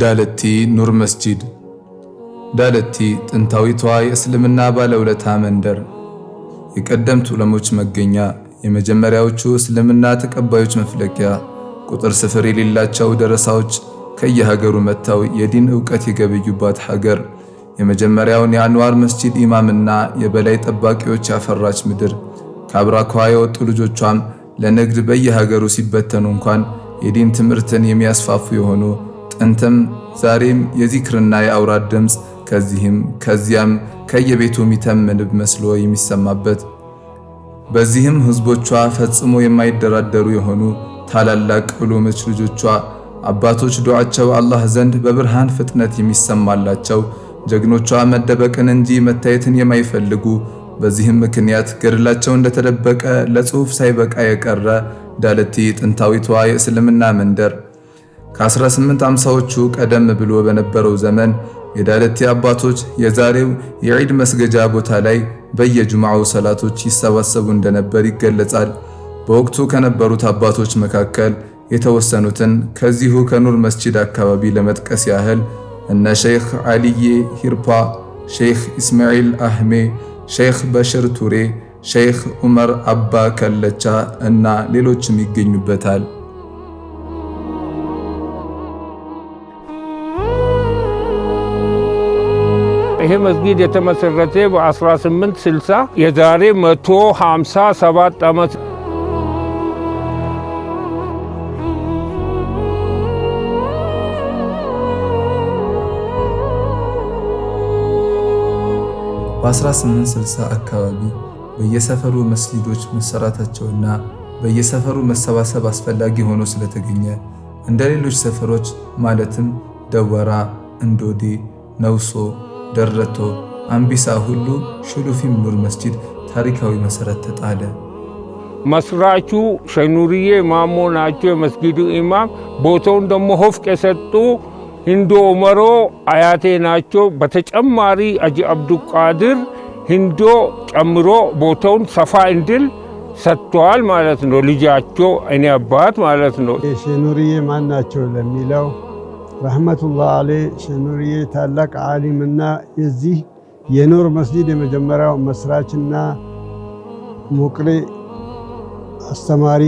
ዳለቲ ኑር መስጂድ። ዳለቲ ጥንታዊቷ የእስልምና ባለውለታ መንደር፣ የቀደምት ዑለሞች መገኛ፣ የመጀመሪያዎቹ እስልምና ተቀባዮች መፍለቂያ፣ ቁጥር ስፍር የሌላቸው ደረሳዎች ከየሀገሩ መጥተው የዲን ዕውቀት የገበዩባት ሀገር፣ የመጀመሪያውን የአንዋር መስጂድ ኢማምና የበላይ ጠባቂዎች ያፈራች ምድር፣ ከአብራኳ የወጡ ልጆቿም ለንግድ በየሀገሩ ሲበተኑ እንኳን የዲን ትምህርትን የሚያስፋፉ የሆኑ ጥንትም ዛሬም የዚክርና የአውራድ ድምፅ ከዚህም ከዚያም ከየቤቱ የሚተምንብ መስሎ የሚሰማበት፣ በዚህም ህዝቦቿ ፈጽሞ የማይደራደሩ የሆኑ ታላላቅ ዑሉሞች ልጆቿ አባቶች ዱዓቸው አላህ ዘንድ በብርሃን ፍጥነት የሚሰማላቸው ጀግኖቿ መደበቅን እንጂ መታየትን የማይፈልጉ፣ በዚህም ምክንያት ገድላቸው እንደተደበቀ ለጽሑፍ ሳይበቃ የቀረ ዳለቲ ጥንታዊቷ የእስልምና መንደር ከ1850ዎቹ ቀደም ብሎ በነበረው ዘመን የዳለቲ አባቶች የዛሬው የዒድ መስገጃ ቦታ ላይ በየጁምዓው ሰላቶች ይሰባሰቡ እንደነበር ይገለጻል። በወቅቱ ከነበሩት አባቶች መካከል የተወሰኑትን ከዚሁ ከኑር መስጂድ አካባቢ ለመጥቀስ ያህል እነ ሼኽ ዓሊዬ ሂርፓ፣ ሼኽ ኢስማኤል አህሜ፣ ሼኽ በሽር ቱሬ፣ ሼኽ ዑመር አባ ከለቻ እና ሌሎችም ይገኙበታል። ይሄ መስጊድ የተመሰረተ በ1860 የዛሬ 157 ዓመት በ1860 አካባቢ በየሰፈሩ መስጊዶች መሰራታቸውና በየሰፈሩ መሰባሰብ አስፈላጊ ሆኖ ስለተገኘ እንደ ሌሎች ሰፈሮች ማለትም ደወራ፣ እንዶዴ፣ ነውሶ፣ ደረቶ፣ አምቢሳ ሁሉ ሹሉፊም ኑር መስጂድ ታሪካዊ መሰረት ተጣለ። መስራቹ ሸኑርዬ ማሞ ናቸው፣ የመስጊዱ ኢማም። ቦታውን ደግሞ ሆፍቅ የሰጡ ሂንዶ ኡመሮ አያቴ ናቸው። በተጨማሪ አጂ አብዱልቃድር ሂንዶ ጨምሮ ቦታውን ሰፋ እንድል ሰጥቷል ማለት ነው። ልጃቸው እኔ አባት ማለት ነው። ሸኑርዬ ማን ናቸው ለሚለው ረህመቱላህ አለይህ ሸኑርዬ ታላቅ ዓሊምና የዚህ የኑር መስጂድ የመጀመሪያው መስራችና ሙቅሪ አስተማሪ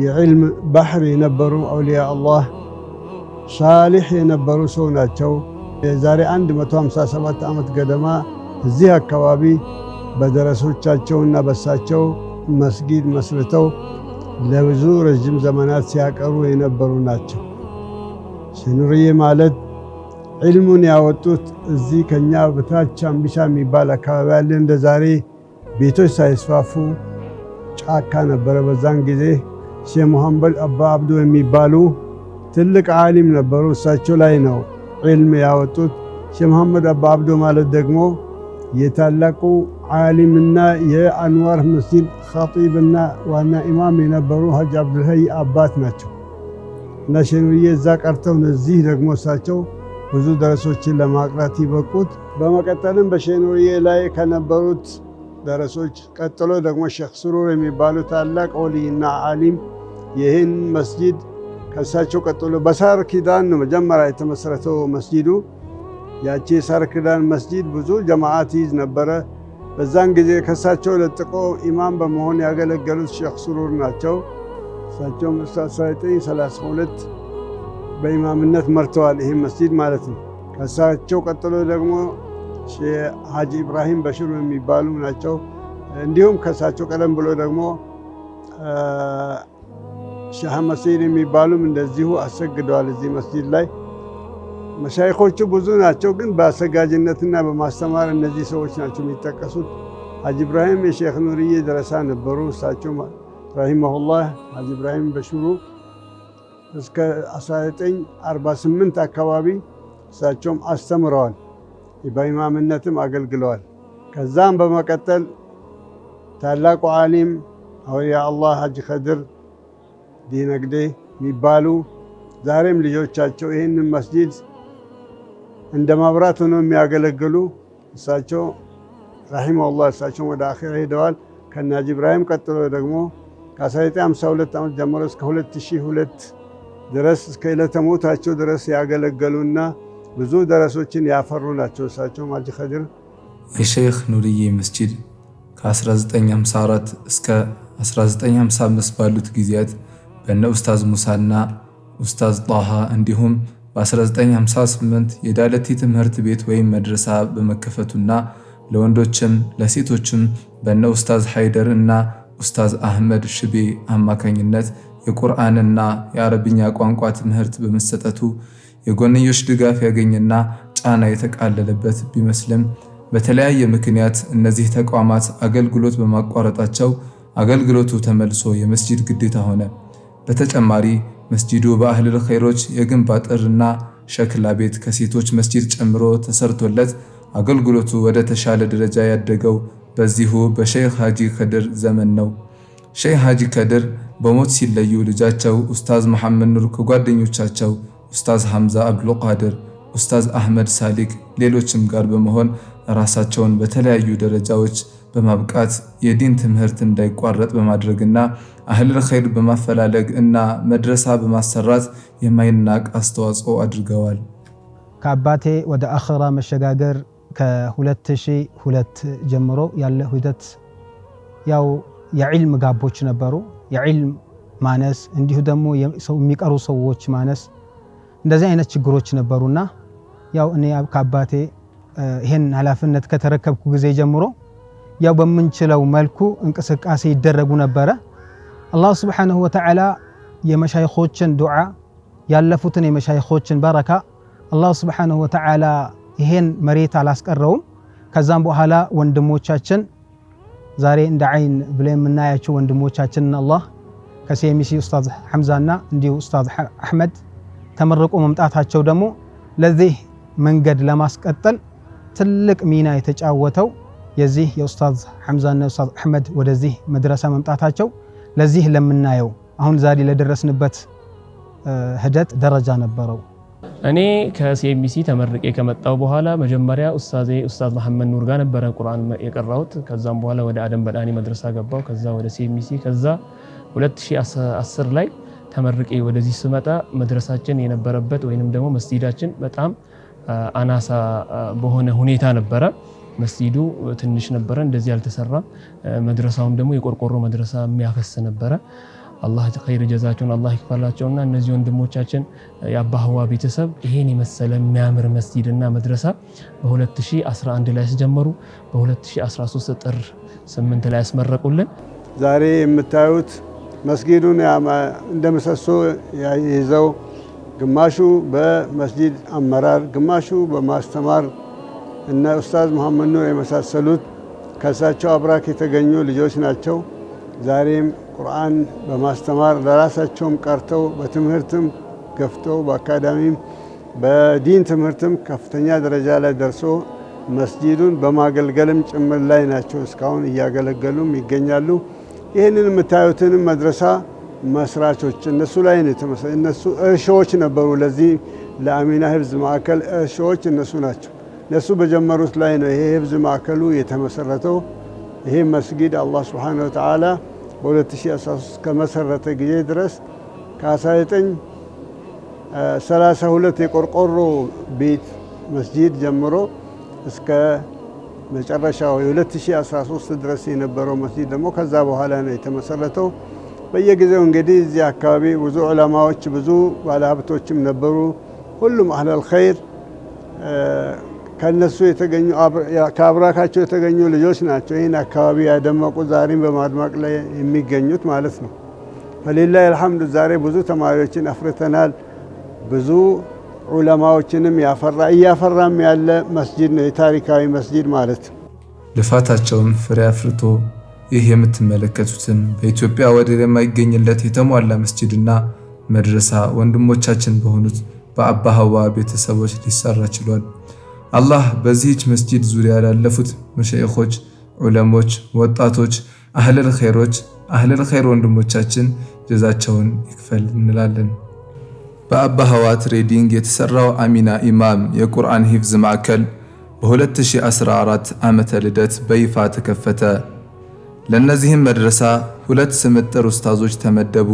የዕልም ባህር የነበሩ አውሊያ አላህ ሳሊሕ የነበሩ ሰው ናቸው። የዛሬ 157 ዓመት ገደማ እዚህ አካባቢ በደረሶቻቸውና በሳቸው መስጊድ መስርተው ለብዙ ረጅም ዘመናት ሲያቀሩ የነበሩ ናቸው። ሸኑርዬ ማለት ዕልሙን ያወጡት እዚህ ከኛ በታች አምቢሳ የሚባል አካባቢ ያለ እንደ ዛሬ ቤቶች ሳይስፋፉ ጫካ ነበረ። በዛን ጊዜ ሼህ መሐመድ አባ አብዶ የሚባሉ ትልቅ ዓሊም ነበሩ። እሳቸው ላይ ነው ዕልም ያወጡት። ሼህ መሐመድ አባ አብዶ ማለት ደግሞ የታላቁ ዓሊምና የአንዋር መስጂድ ኸጢብና ዋና ኢማም የነበሩ ሀጂ አብዱልሀይ አባት ናቸው። እና ሸኑርዬ እዛ ቀርተው እዚህ ደግሞ እሳቸው ብዙ ደረሶችን ለማቅራት ይበቁት። በመቀጠልም በሸኑርዬ ላይ ከነበሩት ደረሶች ቀጥሎ ደግሞ ሼኽ ስሩር የሚባሉ ታላቅ ወሊይና ዓሊም ይህን መስጂድ ከእሳቸው ቀጥሎ በሳር ኪዳን ነው መጀመሪያ የተመሰረተው መስጂዱ። ያቺ የሳር ኪዳን መስጂድ ብዙ ጀማዓት ይዝ ነበረ። በዛን ጊዜ ከእሳቸው ለጥቆ ኢማም በመሆን ያገለገሉት ሼኽ ስሩር ናቸው። እሳቸውም 1932 በኢማምነት መርተዋል ይህን መስጂድ ማለት ነው። ከእሳቸው ቀጥሎ ደግሞ ሼህ ሀጂ ኢብራሂም በሽሩ የሚባሉ ናቸው። እንዲሁም ከእሳቸው ቀደም ብሎ ደግሞ ሼህ አህመድ ሰይድ የሚባሉም እንደዚሁ አሰግደዋል እዚህ መስጂድ ላይ። መሻይኾቹ ብዙ ናቸው፣ ግን በአሰጋጅነትና በማስተማር እነዚህ ሰዎች ናቸው የሚጠቀሱት። ሀጂ ኢብራሂም የሼኽ ኑርዬ ደረሳ ነበሩ። እሳቸው ረሂመሁላህ ሀጂ ኢብራሂም በሽሩ እስከ 1948 አካባቢ እሳቸውም አስተምረዋል፣ በኢማምነትም አገልግለዋል። ከዛም በመቀጠል ታላቁ ዓሊም አውሊያ አላህ ሀጂ ኸድር ዲነግዴ የሚባሉ ዛሬም ልጆቻቸው ይህንን መስጂድ እንደ መብራት ሆነው የሚያገለግሉ እሳቸው ረሂመሁላህ እሳቸው ወደ አኺራ ሄደዋል። ከነ ሀጂ ኢብራሂም ቀጥሎ ደግሞ ከ1952 ዓመት ጀምሮ እስከ 2002 ድረስ እስከ ዕለተ ሞታቸው ድረስ ያገለገሉና ብዙ ደረሶችን ያፈሩ ናቸው። እሳቸውም ሐጂ ኸድር የሼኽ ኑርዬ መስጂድ ከ1954 እስከ 1955 ባሉት ጊዜያት በነ ኡስታዝ ሙሳና ኡስታዝ ጣሃ እንዲሁም በ1958 የዳለቲ ትምህርት ቤት ወይም መድረሳ በመከፈቱና ለወንዶችም ለሴቶችም በነ ኡስታዝ ሃይደር እና ኡስታዝ አህመድ ሽቤ አማካኝነት የቁርአንና የአረብኛ ቋንቋ ትምህርት በመሰጠቱ የጎንዮሽ ድጋፍ ያገኘና ጫና የተቃለለበት ቢመስልም በተለያየ ምክንያት እነዚህ ተቋማት አገልግሎት በማቋረጣቸው አገልግሎቱ ተመልሶ የመስጂድ ግዴታ ሆነ። በተጨማሪ መስጂዱ በአህለል ኸይሮች የግንብ አጥርና ሸክላ ቤት ከሴቶች መስጂድ ጨምሮ ተሰርቶለት አገልግሎቱ ወደ ተሻለ ደረጃ ያደገው በዚሁ በሼኽ ሐጂ ከድር ዘመን ነው። ሼኽ ሐጂ ከድር በሞት ሲለዩ ልጃቸው ኡስታዝ መሐመድ ኑር ከጓደኞቻቸው ኡስታዝ ሐምዛ አብዱልቃድር፣ ኡስታዝ አህመድ ሳሊቅ ሌሎችም ጋር በመሆን ራሳቸውን በተለያዩ ደረጃዎች በማብቃት የዲን ትምህርት እንዳይቋረጥ በማድረግና አህለል ኸይር በማፈላለግ እና መድረሳ በማሰራት የማይናቅ አስተዋጽኦ አድርገዋል። ከአባቴ ወደ አኺራ መሸጋገር ከ2002 ጀምሮ ያለ ሂደት ያው የዕልም ጋቦች ነበሩ። የዕልም ማነስ እንዲሁ ደግሞ የሚቀሩ ሰዎች ማነስ እንደዚህ አይነት ችግሮች ነበሩና ያው እኔ ከአባቴ ይሄን ኃላፊነት ከተረከብኩ ጊዜ ጀምሮ ያው በምንችለው መልኩ እንቅስቃሴ ይደረጉ ነበረ። አላህ ሱብሓነሁ ወተዓላ የመሻይኾችን ዱዓ ያለፉትን የመሻይኾችን በረካ አላህ ሱብሓነሁ ወተዓላ ይሄን መሬት አላስቀረውም። ከዛም በኋላ ወንድሞቻችን ዛሬ እንደ አይን ብለን የምናያቸው ወንድሞቻችንን አላህ ከሲኤምሲ ኡስታዝ ሐምዛና እንዲሁ ኡስታዝ አህመድ ተመረቁ መምጣታቸው ደግሞ ለዚህ መንገድ ለማስቀጠል ትልቅ ሚና የተጫወተው የዚህ የኡስታዝ ሐምዛና ኡስታዝ አህመድ ወደዚህ መድረሳ መምጣታቸው ለዚህ ለምናየው አሁን ዛሬ ለደረስንበት ሂደት ደረጃ ነበረው። እኔ ከሲኤምሲ ተመርቄ ከመጣው በኋላ መጀመሪያ ኡስታዝ መሐመድ ኑር ጋር ነበረ ቁርአን የቀራሁት። ከዛም በኋላ ወደ አደም በዳኒ መድረሳ ገባው። ከዛ ወደ ሲኤምሲ ከዛ 2010 ላይ ተመርቄ ወደዚህ ስመጣ መድረሳችን የነበረበት ወይንም ደግሞ መስጂዳችን በጣም አናሳ በሆነ ሁኔታ ነበረ። መስጂዱ ትንሽ ነበረ፣ እንደዚህ አልተሰራም። መድረሳውም ደግሞ የቆርቆሮ መድረሳ የሚያፈስ ነበረ። አላህ ኸይር ጀዛቸውን አላህ ይክፈላቸውና እነዚህ ወንድሞቻችን የአባህዋ ቤተሰብ ይሄን የመሰለ የሚያምር መስጂድና መድረሳ በ2011 ላይ ያስጀመሩ፣ በ2013 ጥር 8 ላይ ያስመረቁልን። ዛሬ የምታዩት መስጊዱን እንደ ምሰሶ ይዘው ግማሹ በመስጂድ አመራር ግማሹ በማስተማር እና ኡስታዝ መሐመድ ኑር የመሳሰሉት ከሳቸው አብራክ የተገኙ ልጆች ናቸው። ዛሬም ቁርአን በማስተማር ለራሳቸውም ቀርተው በትምህርትም ገፍተው በአካዳሚም በዲን ትምህርትም ከፍተኛ ደረጃ ላይ ደርሶ መስጂዱን በማገልገልም ጭምር ላይ ናቸው። እስካሁን እያገለገሉም ይገኛሉ። ይህንን የምታዩትንም መድረሳ መስራቾች እነሱ ላይ ነው። እነሱ እርሾዎች ነበሩ። ለዚህ ለአሚና ህፍዝ ማዕከል እርሾዎች እነሱ ናቸው። እነሱ በጀመሩት ላይ ነው ይሄ ህፍዝ ማዕከሉ የተመሰረተው። ይሄ መስጊድ አላህ ሱብሓነሁ ወተዓላ በ2013 ከመሰረተ ጊዜ ድረስ ከ1932 የቆርቆሮ ቤት መስጂድ ጀምሮ እስከ መጨረሻው የ2013 ድረስ የነበረው መስጂድ ደግሞ ከዛ በኋላ ነው የተመሰረተው። በየጊዜው እንግዲህ እዚህ አካባቢ ብዙ ዑለማዎች ብዙ ባለሀብቶችም ነበሩ። ሁሉም አህለል ኸይር ከነሱ የተገኙ ከአብራካቸው የተገኙ ልጆች ናቸው ይህን አካባቢ ያደመቁ ዛሬም በማድማቅ ላይ የሚገኙት ማለት ነው። ፈሊላሂ አልሐምዱ ዛሬ ብዙ ተማሪዎችን አፍርተናል። ብዙ ዑለማዎችንም እያፈራም ያለ መስጂድ ነው፣ የታሪካዊ መስጂድ ማለት ነው። ልፋታቸውን ፍሬ አፍርቶ ይህ የምትመለከቱትን በኢትዮጵያ ወደር የማይገኝለት የተሟላ መስጂድና መድረሳ ወንድሞቻችን በሆኑት በአባህዋ ቤተሰቦች ሊሰራ ችሏል። አላህ በዚህች መስጂድ ዙሪያ ላለፉት መሻይኾች፣ ዑለሞች፣ ወጣቶች፣ አህለል ኸይር ወንድሞቻችን ጀዛቸውን ይክፈል እንላለን። በአባህዋ ትሬዲንግ የተሰራው አሚና ኢማም የቁርአን ሂፍዝ ማዕከል በ2014 ዓመተ ልደት በይፋ ተከፈተ። ለነዚህም መድረሳ ሁለት ስምጥር ኡስታዞች ተመደቡ።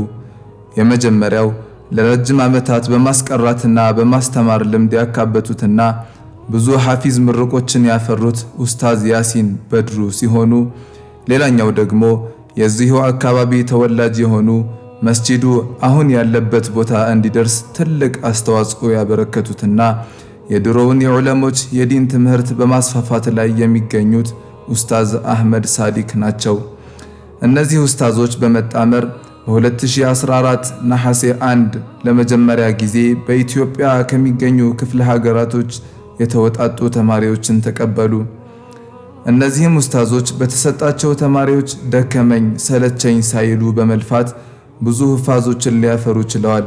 የመጀመሪያው ለረጅም ዓመታት በማስቀራትና በማስተማር ልምድ ያካበቱትና ብዙ ሐፊዝ ምርቆችን ያፈሩት ኡስታዝ ያሲን በድሩ ሲሆኑ ሌላኛው ደግሞ የዚሁ አካባቢ ተወላጅ የሆኑ መስጂዱ አሁን ያለበት ቦታ እንዲደርስ ትልቅ አስተዋጽኦ ያበረከቱትና የድሮውን የዑለሞች የዲን ትምህርት በማስፋፋት ላይ የሚገኙት ኡስታዝ አህመድ ሳዲክ ናቸው። እነዚህ ኡስታዞች በመጣመር በ2014 ነሐሴ 1 ለመጀመሪያ ጊዜ በኢትዮጵያ ከሚገኙ ክፍለ ሀገራቶች የተወጣጡ ተማሪዎችን ተቀበሉ። እነዚህም ኡስታዞች በተሰጣቸው ተማሪዎች ደከመኝ ሰለቸኝ ሳይሉ በመልፋት ብዙ ሁፋዞችን ሊያፈሩ ችለዋል።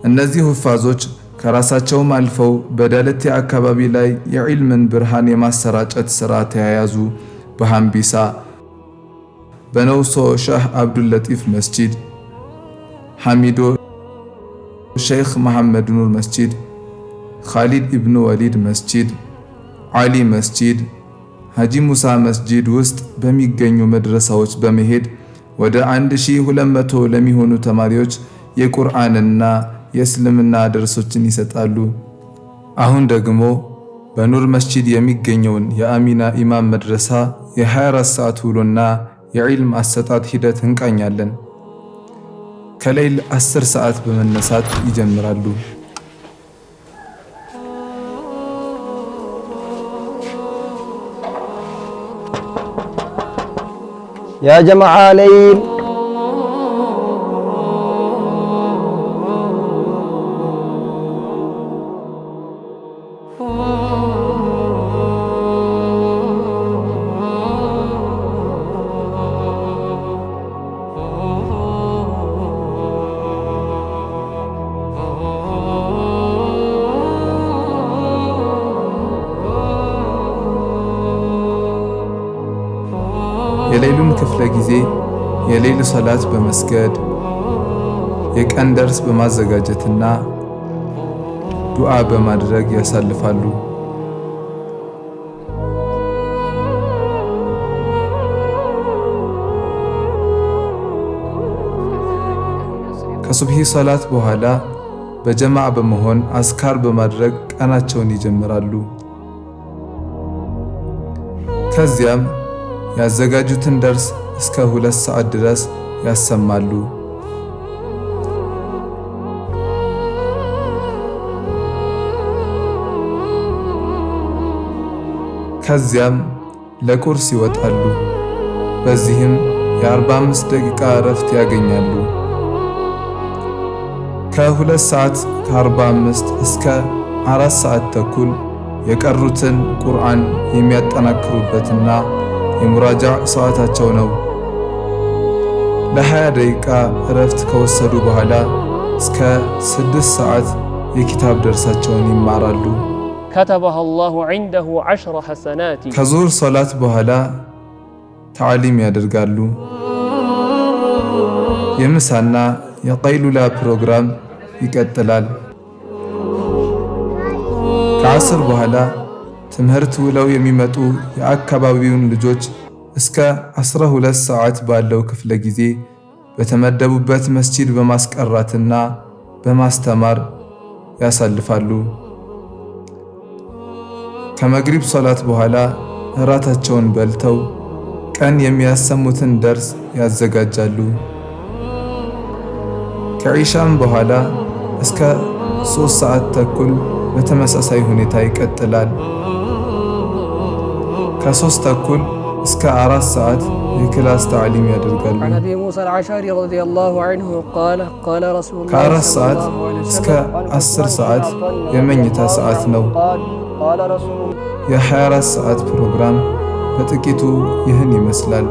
እነዚህ ሁፋዞች ከራሳቸውም አልፈው በዳለቴ አካባቢ ላይ የዒልምን ብርሃን የማሰራጨት ሥራ ተያያዙ። በሃምቢሳ፣ በነውሶ ሻህ አብዱልለጢፍ መስጂድ፣ ሐሚዶ ሼኽ መሐመድ ኑር መስጂድ፣ ኻሊድ ኢብኑ ወሊድ መስጂድ፣ ዓሊ መስጂድ፣ ሐጂ ሙሳ መስጂድ ውስጥ በሚገኙ መድረሳዎች በመሄድ ወደ 1200 ለሚሆኑ ተማሪዎች የቁርአንና የእስልምና ደርሶችን ይሰጣሉ። አሁን ደግሞ በኑር መስጂድ የሚገኘውን የአሚና ኢማም መድረሳ የ24 ሰዓት ውሎና የዒልም አሰጣጥ ሂደት እንቃኛለን። ከሌሊት 10 ሰዓት በመነሳት ይጀምራሉ። يا جماعة ليل የሌሉን ክፍለ ጊዜ የሌል ሰላት በመስገድ የቀን ደርስ በማዘጋጀትና ዱዓ በማድረግ ያሳልፋሉ። ከሱብሂ ሰላት በኋላ በጀማዓ በመሆን አስካር በማድረግ ቀናቸውን ይጀምራሉ። ከዚያም ያዘጋጁትን ደርስ እስከ 2 ሰዓት ድረስ ያሰማሉ። ከዚያም ለቁርስ ይወጣሉ። በዚህም የ45 ደቂቃ እረፍት ያገኛሉ። ከ2 ሰዓት ከ45 እስከ 4 ሰዓት ተኩል የቀሩትን ቁርአን የሚያጠናክሩበትና የሙራጃዕ ሰዓታቸው ነው። ለ20 ደቂቃ እረፍት ከወሰዱ በኋላ እስከ 6 ሰዓት የኪታብ ደርሳቸውን ይማራሉ። كتبها الله عنده 10 حسنات ከዙር ሶላት በኋላ ተዓሊም ያደርጋሉ። የምሳና የቀይሉላ ፕሮግራም ይቀጥላል። ከዓስር በኋላ ትምህርት ውለው የሚመጡ የአካባቢውን ልጆች እስከ 12 ሰዓት ባለው ክፍለ ጊዜ በተመደቡበት መስጂድ በማስቀራትና በማስተማር ያሳልፋሉ። ከመግሪብ ሶላት በኋላ እራታቸውን በልተው ቀን የሚያሰሙትን ደርስ ያዘጋጃሉ። ከዒሻም በኋላ እስከ 3 ሰዓት ተኩል በተመሳሳይ ሁኔታ ይቀጥላል። ከ3 ተኩል እስከ 4 ሰዓት የክላስ ተዕሊም ያደርጋሉ። عن أبي موسى الأشعري رضي الله عنه قال رسول الله ከ4 ሰዓት እስከ 10 ሰዓት የመኝታ ሰዓት ነው። የ24 ሰዓት ፕሮግራም በጥቂቱ ይህን ይመስላል።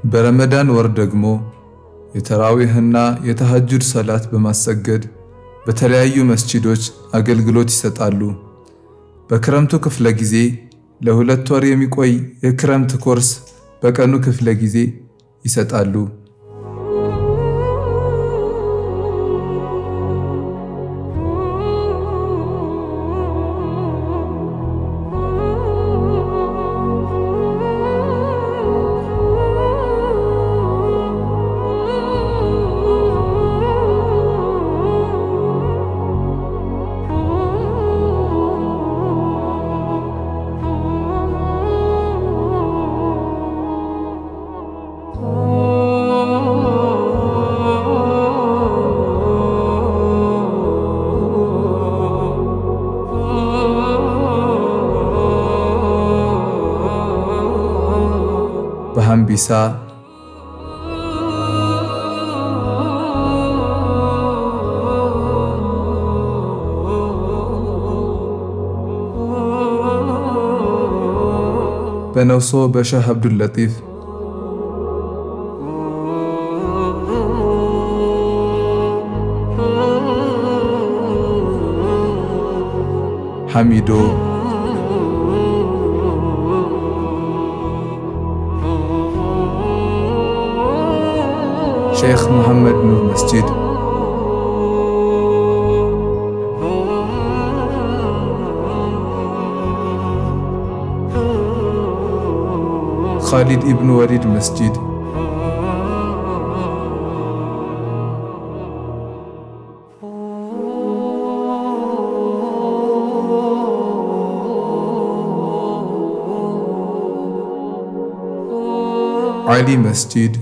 በረመዳን ወር ደግሞ የተራዊህና የተሐጁድ ሰላት በማሰገድ በተለያዩ መስጂዶች አገልግሎት ይሰጣሉ። በክረምቱ ክፍለ ጊዜ ለ2 ወር የሚቆይ የክረምት ኮርስ በቀኑ ክፍለ ጊዜ ይሰጣሉ። በሃምቢሳ በነውሶ በሼህ አብዱልለጢፍ ሐሚዶ ሼክ መሐመድ ኑር መስጂድ ኻሊድ ኢብኑ ወሊድ መስጂድ ዓሊ መስጂድ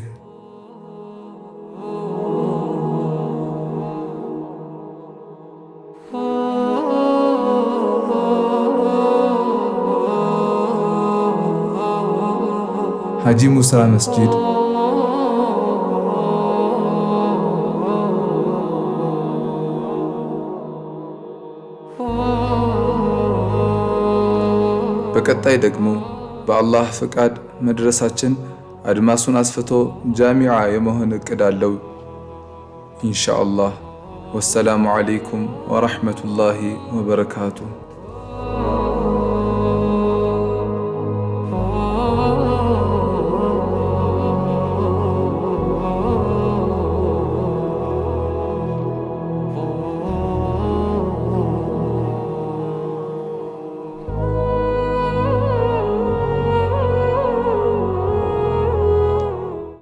ሐጂ ሙሳ መስጂድ በቀጣይ ደግሞ በአላህ ፍቃድ መድረሳችን አድማሱን አስፍቶ ጃሚዓ የመሆን እቅድ አለው ኢንሻአላህ። ወሰላሙ ዓለይኩም ወረሕመቱላሂ ወበረካቱሁ።